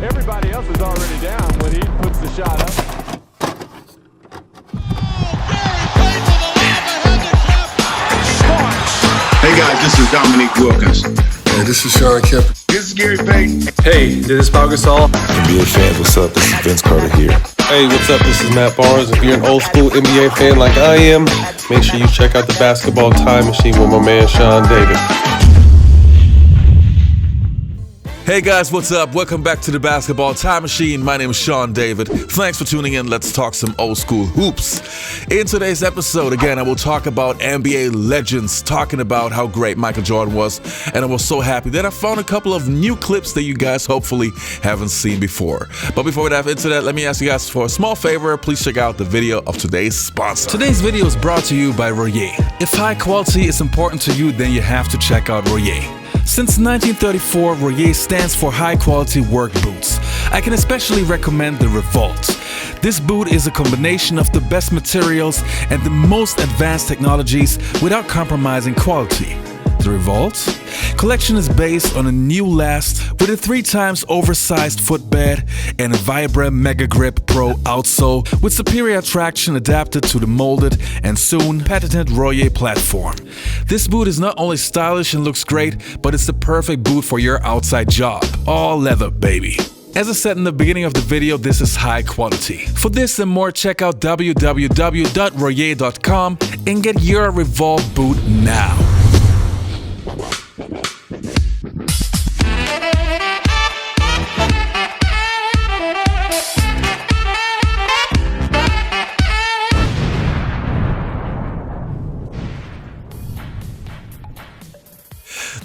Everybody else is already down when he puts the shot up. Hey guys, this is Dominique Wilkins. Hey, this is Sean Kemp. This is Gary Payton. Hey, this is Pau Gasol. NBA fans, what's up? This is Vince Carter here. Hey, what's up? This is Matt Barnes. If you're an old school NBA fan like I am, make sure you check out the Basketball Time Machine with my man Sean David. Hey guys, what's up? Welcome back to the Basketball Time Machine. My name is Sean David. Thanks for tuning in. Let's talk some old school hoops. In today's episode, again, I will talk about NBA legends, talking about how great Michael Jordan was. And I was so happy that I found a couple of new clips that you guys hopefully haven't seen before. But before we dive into that, let me ask you guys for a small favor. Please check out the video of today's sponsor. Today's video is brought to you by Royer. If high quality is important to you, then you have to check out Royer. Since 1934, Royer stands for high-quality work boots. I can especially recommend the Revolt. This boot is a combination of the best materials and the most advanced technologies without compromising quality. The Revolt collection is based on a new last with a 3 times oversized footbed and a Vibram Mega Grip Pro outsole with superior traction adapted to the molded and soon patented Royer platform. This boot is not only stylish and looks great, but it's the perfect boot for your outside job. All leather, baby. As I said in the beginning of the video, this is high quality. For this and more, check out www.royer.com and get your Revolt boot now.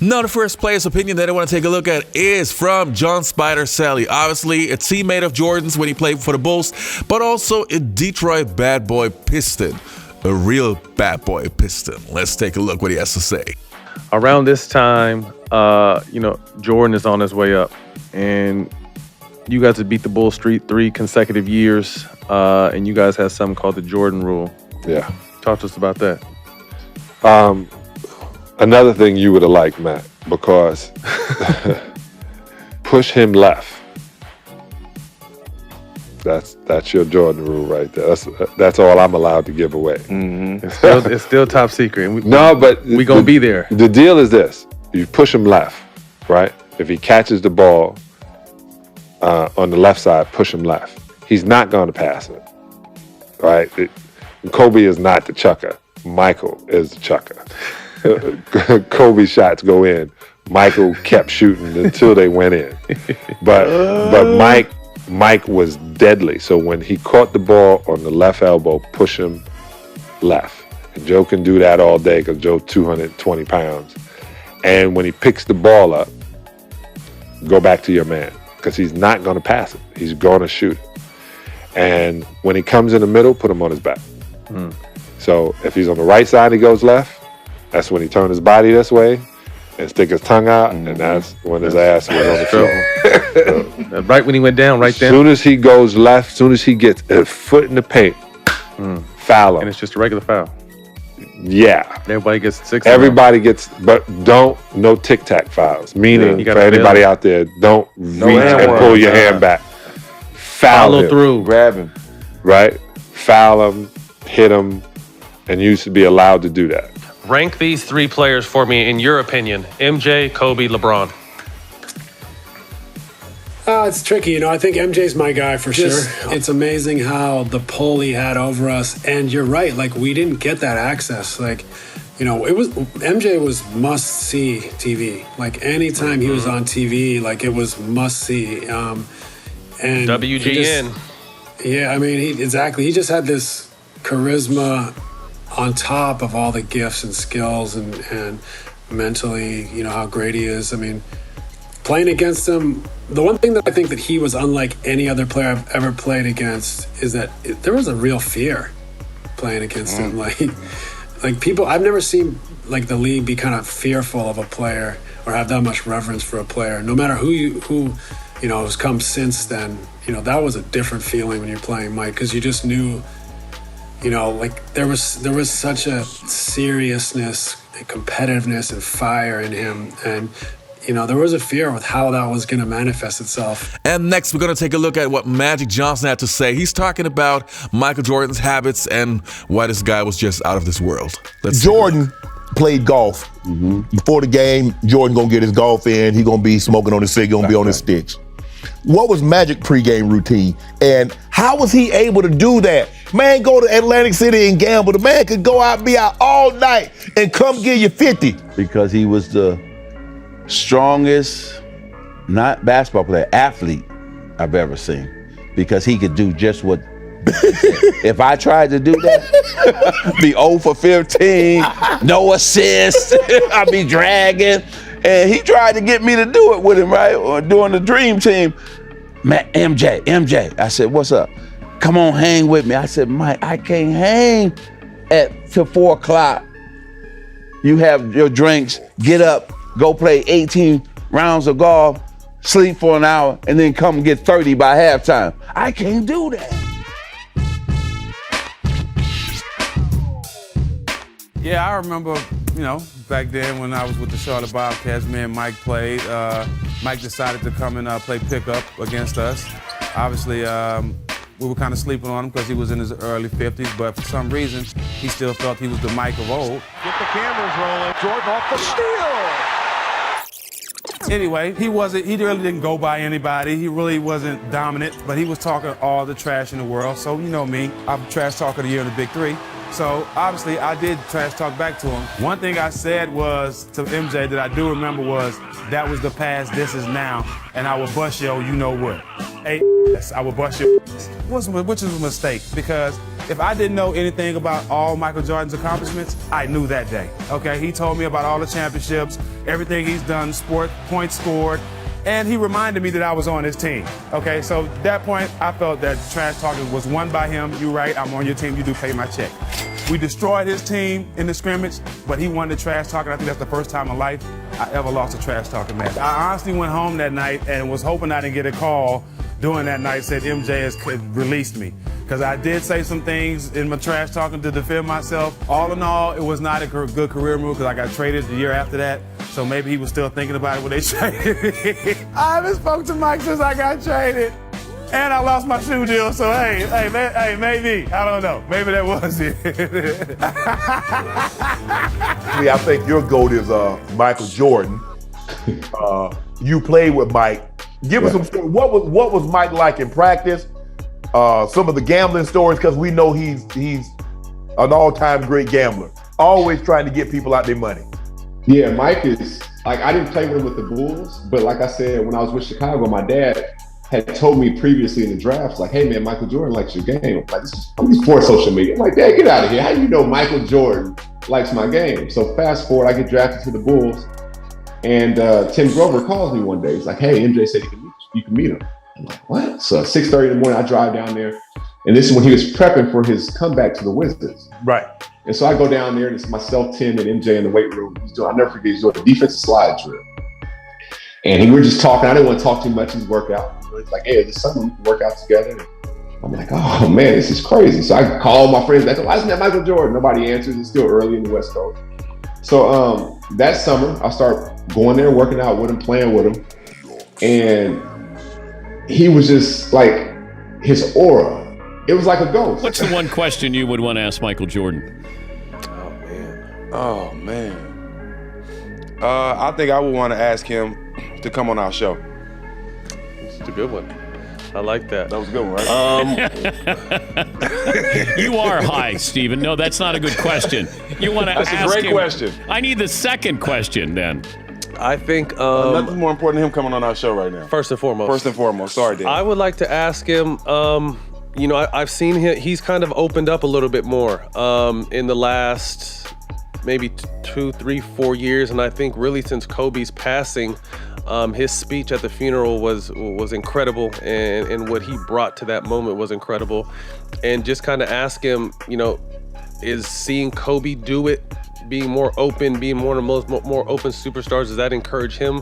Now, the first player's opinion that I want to take a look at is from John Spider Sally. Obviously, a teammate of Jordan's when he played for the Bulls, but also a Detroit bad boy Piston. A real bad boy Piston. Let's take a look what he has to say. Around this time, Jordan is on his way up. And you guys have beat the Bulls streak 3 consecutive years. And you guys had something called the Jordan Rule. Yeah. Talk to us about that. Another thing you would have liked, Matt, because push him left. That's your Jordan rule right there. That's all I'm allowed to give away. Mm-hmm. It's still top secret. And but we gonna be there. The deal is this: you push him left, right? If he catches the ball on the left side, push him left. He's not going to pass it, right? Kobe is not the chucker. Michael is the chucker. Kobe's shots go in. Michael kept shooting until they went in. But Mike was deadly. So when he caught the ball on the left elbow, push him left. And Joe can do that all day because Joe's 220 pounds. And when he picks the ball up, go back to your man because he's not going to pass it. He's going to shoot it. And when he comes in the middle, put him on his back. So if he's on the right side, he goes left. That's when he turned his body this way and stick his tongue out, and that's when his ass was on the floor. Right when he went down, right there. As soon as he goes left, as soon as he gets a foot in the paint, foul him. And it's just a regular foul. Yeah. Everybody gets 6. Everybody gets, but no tic-tac fouls. Meaning, for anybody out there, don't reach and pull your hand back. Follow through. Grab him. Right? Foul him, hit him, and you used to be allowed to do that. Rank these 3 players for me in your opinion. MJ, Kobe, LeBron. It's tricky. I think MJ's my guy for sure. It's amazing how the pull he had over us. And you're right. We didn't get that access. MJ was must-see TV. Anytime he was on TV, it was must-see. And WGN. He just had this charisma on top of all the gifts and skills and mentally, how great he is. Playing against him, the one thing that I think that he was unlike any other player I've ever played against is that there was a real fear playing against him. People, I've never seen the league be kind of fearful of a player or have that much reverence for a player. No matter who has come since then, that was a different feeling when you're playing Mike because you just knew. There was such a seriousness and competitiveness and fire in him, and there was a fear with how that was going to manifest itself. And next, we're going to take a look at what Magic Johnson had to say. He's talking about Michael Jordan's habits and why this guy was just out of this world. Jordan played golf. Before the game, Jordan gonna get his golf in. He gonna be smoking on his cig, gonna be on his sticks. What was Magic pregame routine? And how was he able to do that? Man, go to Atlantic City and gamble. The man could go out, be out all night and come give you 50. Because he was the strongest, not basketball player, athlete I've ever seen. Because he could do just what, if I tried to do that, be 0 for 15, no assists, I'd be dragging. And he tried to get me to do it with him, right? Or doing the dream team. Man, MJ. I said, what's up? Come on, hang with me. I said, Mike, I can't hang till 4 o'clock. You have your drinks, get up, go play 18 rounds of golf, sleep for an hour, and then come and get 30 by halftime. I can't do that. Yeah, I remember, back then when I was with the Charlotte Bobcats, me and Mike played. Mike decided to come and play pickup against us. Obviously, we were kind of sleeping on him because he was in his early 50s, but for some reason, he still felt he was the Mike of old. Get the cameras rolling. Jordan off the steal. Anyway, he really didn't go by anybody. He really wasn't dominant, but he was talking all the trash in the world. So you know me, I'm trash talker of the year in the Big Three. So obviously I did trash talk back to him. One thing I said was to MJ that I do remember was, that was the past, this is now, and I will bust your you know what. Yes, I will bust your which is a mistake, because if I didn't know anything about all Michael Jordan's accomplishments, I knew that day. Okay, he told me about all the championships, everything he's done, sport, points scored, and he reminded me that I was on his team. Okay, so at that point, I felt that trash talking was won by him. You right, I'm on your team, you do pay my check. We destroyed his team in the scrimmage, but he won the trash talking. I think that's the first time in life I ever lost a trash talking match. I honestly went home that night and was hoping I didn't get a call during that night, said MJ has released me. Because I did say some things in my trash talking to defend myself. All in all, it was not a good career move because I got traded the year after that. So maybe he was still thinking about it when they traded me. I haven't spoke to Mike since I got traded. And I lost my shoe deal, so hey, maybe. I don't know. Maybe that was it. I think your GOAT is Michael Jordan. You played with Mike. Give us some story. What was Mike like in practice? Some of the gambling stories, because we know he's an all-time great gambler. Always trying to get people out their money. Yeah, Mike is, I didn't play with him with the Bulls, but like I said, when I was with Chicago, my dad had told me previously in the drafts, hey man, Michael Jordan likes your game. This is before social media. I'm like, Dad, get out of here. How do you know Michael Jordan likes my game? So fast forward, I get drafted to the Bulls, and Tim Grover calls me one day. He's like, hey, MJ said you can meet him. I'm like, what? So 6:30 in the morning, I drive down there, and this is when he was prepping for his comeback to the Wizards. Right. And so I go down there, and it's myself, Tim, and MJ in the weight room. I'll never forget, he's doing a defensive slide drill. And we were just talking. I didn't want to talk too much. He's workout. It's like, hey, this summer we can work out together. And I'm like, oh man, this is crazy. So I call my friends back. Why isn't that Michael Jordan? Nobody answers. It's still early in the West Coast. So that summer, I start going there, working out with him, playing with him. And he was just like, his aura, it was like a ghost. What's the one question you would want to ask Michael Jordan? Oh, man. I think I would want to ask him to come on our show. It's a good one. I like that. That was a good one, right? You are high, Steven. No, that's not a good question. You want to ask him. That's a great question. I need the second question then. I think nothing's more important than him coming on our show right now. First and foremost. Sorry, Dan. I would like to ask him. I've seen him. He's kind of opened up a little bit more in the last maybe 2, 3, 4 years, and I think really since Kobe's passing, his speech at the funeral was incredible, and what he brought to that moment was incredible. And just kind of ask him, is seeing Kobe do it, being more open, being one of the more open superstars, does that encourage him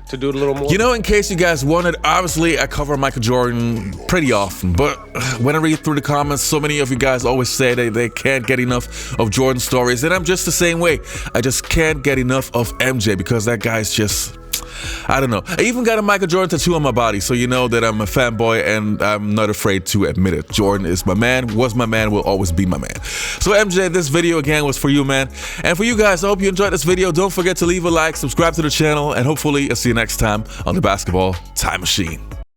to do it a little more? In case you guys wondered, obviously I cover Michael Jordan pretty often, but when I read through the comments, so many of you guys always say they can't get enough of Jordan stories, and I'm just the same way. I just can't get enough of MJ because that guy's just, I don't know. I even got a Michael Jordan tattoo on my body, so you know that I'm a fanboy and I'm not afraid to admit it. Jordan is my man, was my man, will always be my man. So MJ, this video again was for you, man. And for you guys, I hope you enjoyed this video. Don't forget to leave a like, subscribe to the channel, and hopefully I'll see you next time on the Basketball Time Machine.